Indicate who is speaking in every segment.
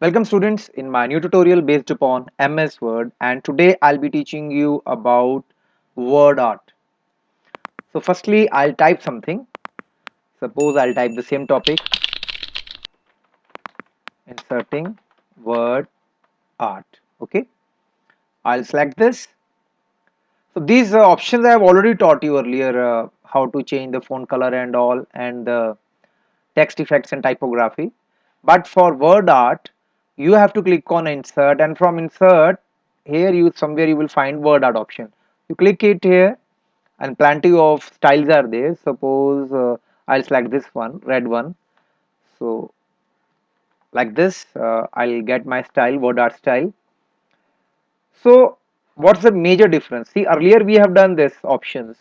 Speaker 1: Welcome students in my new tutorial based upon MS Word, and today I'll be teaching you about word art. So firstly I'll type something. Suppose I'll type the same topic, inserting word art. Okay, I'll select this. So these options I have already taught you earlier, how to change the font color and all, and the text effects and typography. But for word art you have to click on insert, and from insert here you somewhere you will find word art option. You click it here and plenty of styles are there. Suppose I'll select this one, red one. So like this, I'll get my style, word art style. So what's the major difference? See, earlier we have done this options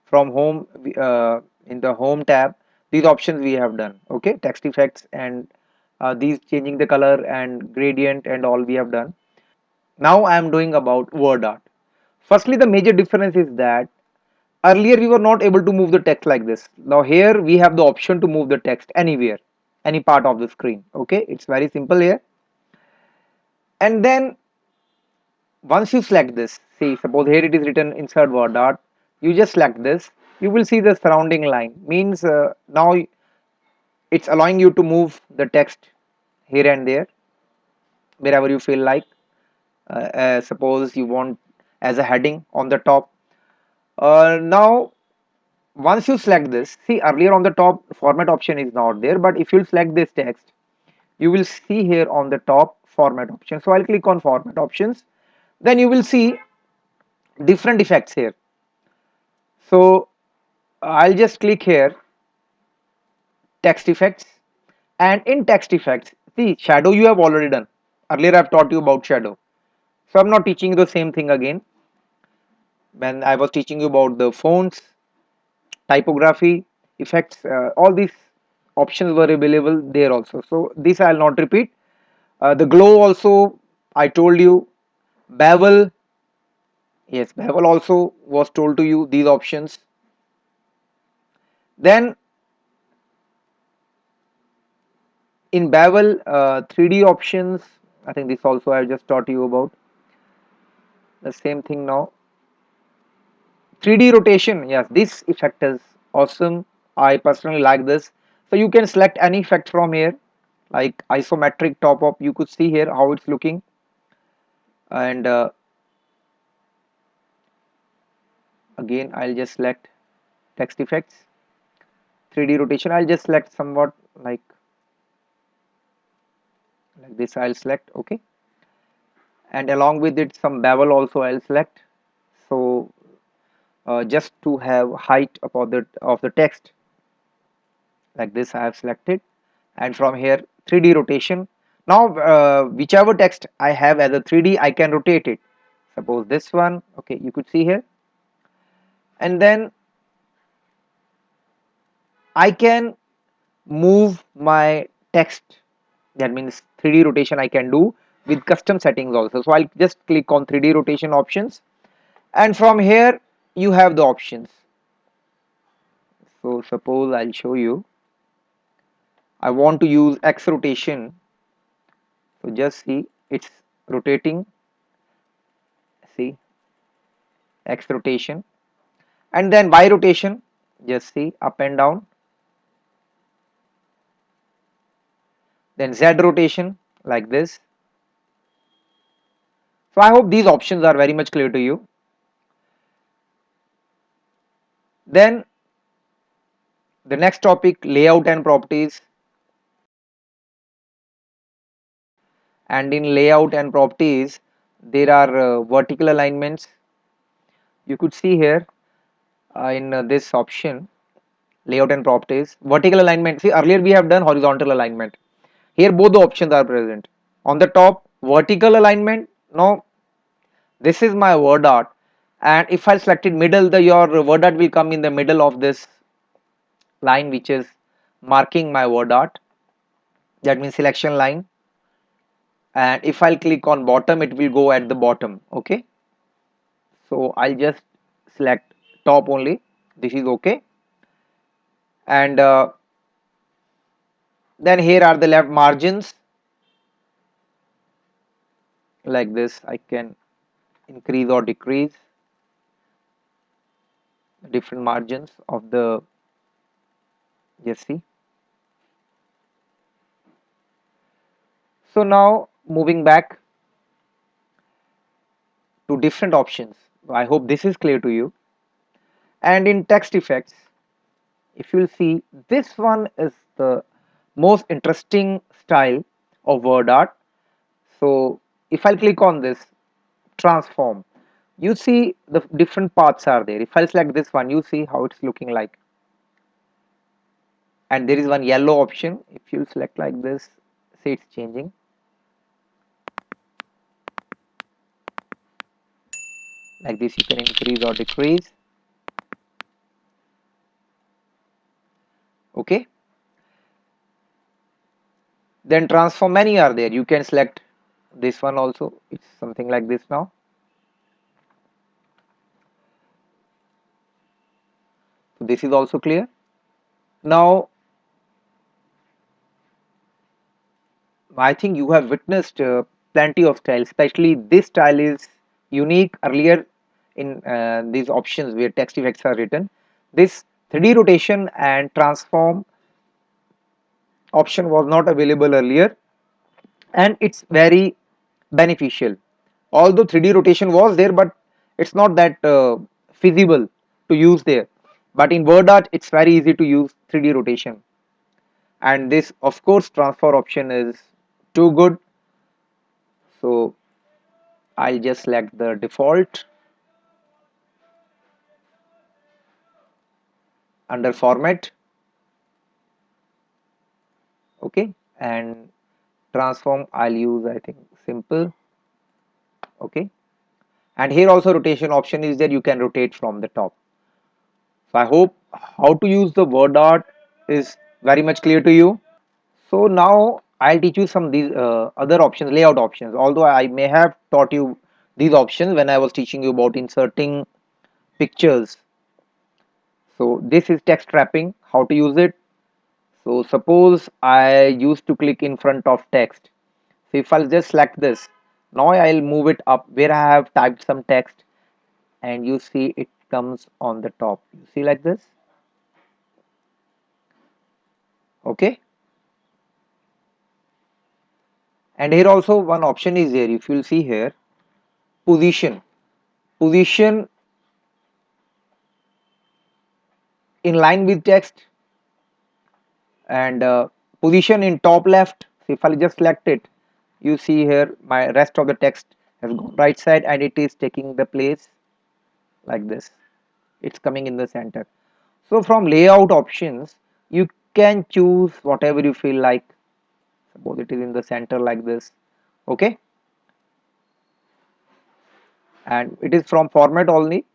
Speaker 1: from home, in the home tab. These options we have done. Okay, text effects and these changing the color and gradient and all we have done. Now I am doing about word art. Firstly, the major difference is that earlier we were not able to move the text like this. Now here we have the option to move the text anywhere, any part of the screen. Okay, it's very simple here. And then once you select this, see, suppose here it is written insert word art, you just select this, you will see the surrounding line, means now it's allowing you to move the text here and there wherever you feel like. Suppose you want as a heading on the top. Now once you select this, see, earlier on the top format option is not there, but if you select this text you will see here on the top format option. So I'll click on format options, then you will see different effects here. So I'll just click here, text effects, and in text effects, see, shadow you have already done. Earlier I've taught you about shadow, so I'm not teaching you the same thing again. When I was teaching you about the fonts, typography, effects, all these options were available there also, so this I'll not repeat. The glow also I told you. Bevel, yes, bevel also was told to you, these options. Then in bevel, 3D options, I think this also I just taught you about the same thing. Now 3D rotation, yes, this effect is awesome. I personally like this. So you can select any effect from here, like isometric top up, you could see here how it's looking. And again I'll just select text effects, 3D rotation, I'll just select somewhat like this, I'll select. Okay, and along with it some bevel also I'll select. So just to have height about the text, like this I have selected. And from here 3D rotation. Now whichever text I have as a 3D, I can rotate it. Suppose this one, okay, you could see here. And then I can move my text, that means 3D rotation I can do with custom settings also. So I'll just click on 3D rotation options, and from here you have the options. So suppose I'll show you, I want to use X rotation. So just see, it's rotating, see, X rotation. And then Y rotation, just see, up and down. Then Z rotation, like this. So I hope these options are very much clear to you. Then the next topic, layout and properties. And in layout and properties there are vertical alignments. You could see here in this option, layout and properties, vertical alignment. See, earlier we have done horizontal alignment. Here both the options are present. On the top, vertical alignment. Now this is my word art, and if I selected middle, the your word art will come in the middle of this line which is marking my word art, that means selection line. And if I'll click on bottom, it will go at the bottom. Okay, so I'll just select top only, this is okay. And then here are the left margins. like this. I can increase or decrease different margins of the, just see. So now moving back to different options. I hope this is clear to you. And in text effects, if you'll see, this one is the most interesting style of word art. So if I'll click on this transform, you see the different paths are there. If I select this one, you see how it's looking like. And there is one yellow option. If you select like this, see it's changing. Like this, you can increase or decrease. Okay. Then transform, many are there. You can select this one also. It's something like this now. So this is also clear. Now I think you have witnessed plenty of styles, especially this style is unique. Earlier in these options where text effects are written, this 3D rotation and transform option was not available earlier, and it's very beneficial. Although 3D rotation was there, but it's not that feasible to use there. But in WordArt, it's very easy to use 3D rotation, and this, of course, transfer option is too good. So I'll just select the default under format. Okay, and transform, I'll use, I think, simple. Okay, and here also rotation option is there. You can rotate from the top. So I hope how to use the word art is very much clear to you. So now I'll teach you some these other options, layout options. Although I may have taught you these options when I was teaching you about inserting pictures. So this is text wrapping, how to use it. So suppose I used to click in front of text. So if I'll just select this, now I'll move it up where I have typed some text, and you see it comes on the top. You see like this. Okay. And here also one option is there. If you'll see here, position. Position in line with text, and position in top left. So if I'll just select it, you see here my rest of the text has gone right side, and it is taking the place like this. It's coming in the center. So from layout options, you can choose whatever you feel like. Suppose it is in the center like this. Okay, and it is from format only.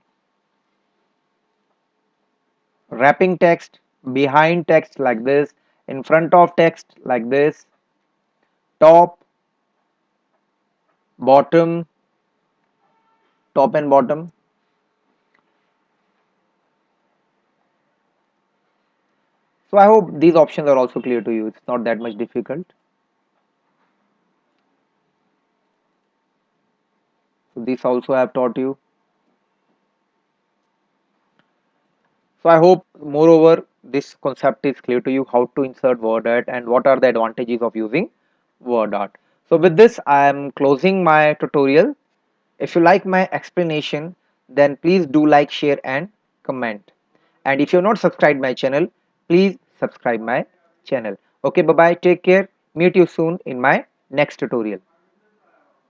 Speaker 1: Wrapping text, behind text like this, in front of text like this, top, bottom, top and bottom. So I hope these options are also clear to you. It's not that much difficult. So this also I have taught you. So I hope moreover this concept is clear to you, how to insert word art and what are the advantages of using word art. So with this I am closing my tutorial. If you like my explanation, then please do like, share and comment. And if you're not subscribed my channel, please subscribe my channel. Okay, bye bye, take care. Meet you soon in my next tutorial.